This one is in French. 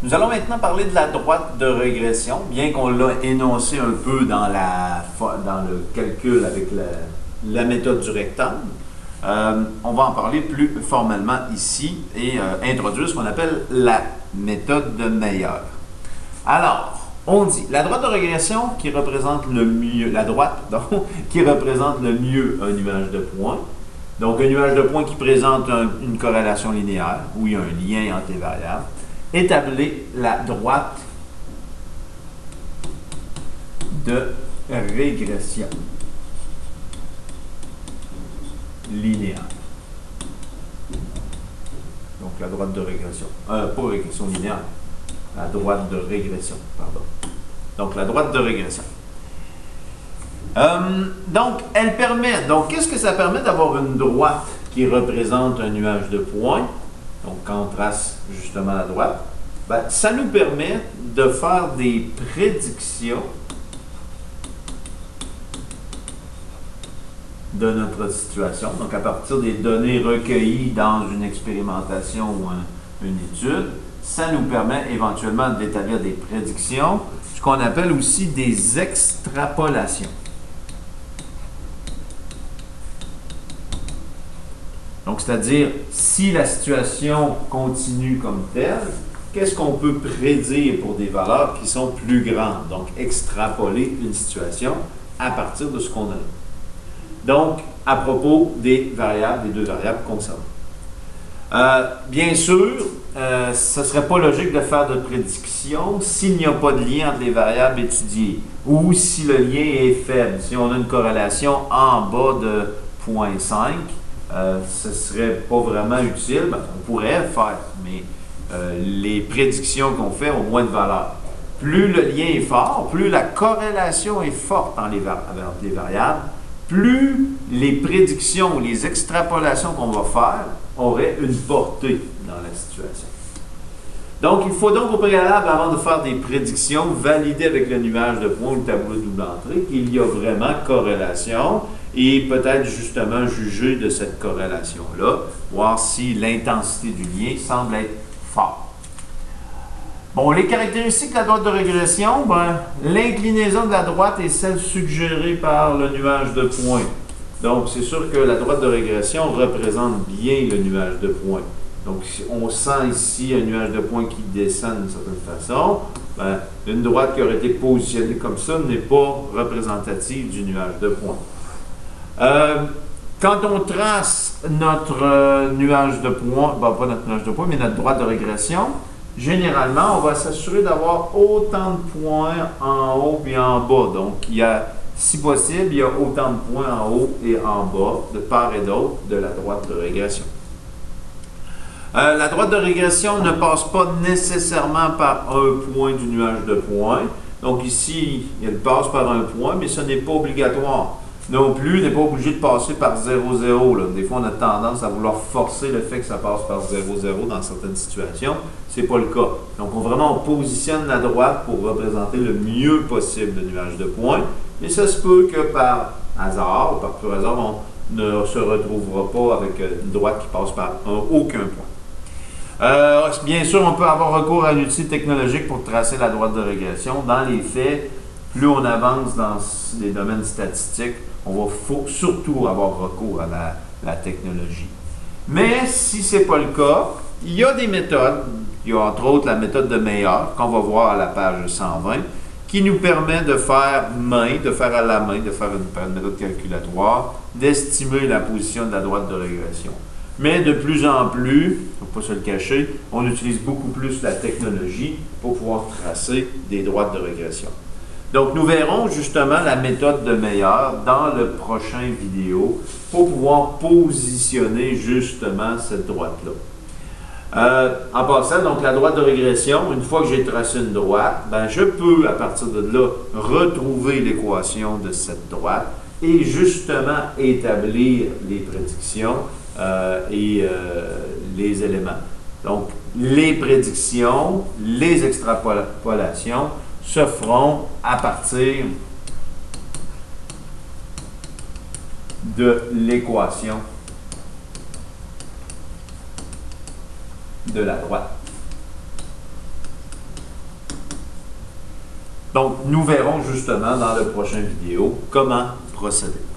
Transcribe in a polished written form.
Nous allons maintenant parler de la droite de régression, bien qu'on l'a énoncé un peu dans le calcul avec la méthode du rectangle. On va en parler plus formellement ici et introduire ce qu'on appelle la méthode de Meyer. Alors, on dit la droite de régression qui représente le mieux, la droite donc, qui représente le mieux un nuage de points. Donc, un nuage de points qui présente une corrélation linéaire, où il y a un lien entre les variables. Établit la droite de régression linéaire. Donc, la droite de régression. Pas régression linéaire. La droite de régression, pardon. Donc, la droite de régression. Donc, elle permet... Donc, qu'est-ce que ça permet d'avoir une droite qui représente un nuage de points? Donc, quand on trace justement la droite, ben, ça nous permet de faire des prédictions de notre situation. Donc, à partir des données recueillies dans une expérimentation ou une étude, ça nous permet éventuellement d'établir des prédictions, ce qu'on appelle aussi des extrapolations. Donc, c'est-à-dire, si la situation continue comme telle, qu'est-ce qu'on peut prédire pour des valeurs qui sont plus grandes? Donc, extrapoler une situation à partir de ce qu'on a. Donc, à propos des variables, des deux variables concernées. Bien sûr, ce ne serait pas logique de faire de prédiction s'il n'y a pas de lien entre les variables étudiées ou si le lien est faible. Si on a une corrélation en bas de 0,5, ce ne serait pas vraiment utile. Ben, on pourrait le faire, mais les prédictions qu'on fait ont moins de valeur. Plus le lien est fort, plus la corrélation est forte entre les variables, plus les prédictions ou les extrapolations qu'on va faire auraient une portée dans la situation. Donc, il faut donc au préalable, avant de faire des prédictions, valider avec le nuage de points ou le tableau de double entrée qu'il y a vraiment corrélation et peut-être justement juger de cette corrélation-là, voir si l'intensité du lien semble être forte. Bon, les caractéristiques de la droite de régression, ben, l'inclinaison de la droite est celle suggérée par le nuage de points. Donc, c'est sûr que la droite de régression représente bien le nuage de points. Donc, on sent ici un nuage de points qui descend d'une certaine façon. Ben, une droite qui aurait été positionnée comme ça n'est pas représentative du nuage de points. Quand on trace notre nuage de points, ben, pas notre nuage de points, mais notre droite de régression, généralement, on va s'assurer d'avoir autant de points en haut et en bas. Donc, il y a, si possible, il y a autant de points en haut et en bas, de part et d'autre, de la droite de régression. La droite de régression ne passe pas nécessairement par un point du nuage de points. Donc, ici, elle passe par un point, mais ce n'est pas obligatoire. Non plus, n'est pas obligé de passer par 0, 0. Des fois, on a tendance à vouloir forcer le fait que ça passe par 0, 0 dans certaines situations. Ce n'est pas le cas. Donc, on positionne la droite pour représenter le mieux possible le nuage de points. Mais ça se peut que par hasard, ou par pur hasard, on ne se retrouvera pas avec une droite qui passe par aucun point. Bien sûr, on peut avoir recours à un outil technologique pour tracer la droite de régression. Dans les faits, plus on avance dans les domaines statistiques, faut surtout avoir recours à la technologie. Mais si ce n'est pas le cas, il y a des méthodes. Il y a entre autres la méthode de Meyer, qu'on va voir à la page 120, qui nous permet de faire à la main, de faire une méthode calculatoire, d'estimer la position de la droite de régression. Mais de plus en plus, il ne faut pas se le cacher, on utilise beaucoup plus la technologie pour pouvoir tracer des droites de régression. Donc, nous verrons justement la méthode de Meyer dans le prochain vidéo pour pouvoir positionner justement cette droite-là. En passant, donc la droite de régression, une fois que j'ai tracé une droite, ben, je peux à partir de là retrouver l'équation de cette droite et justement établir les prédictions et les éléments. Donc, les prédictions, les extrapolations se feront à partir de l'équation de la droite. Donc, nous verrons justement dans le prochain vidéo comment procéder.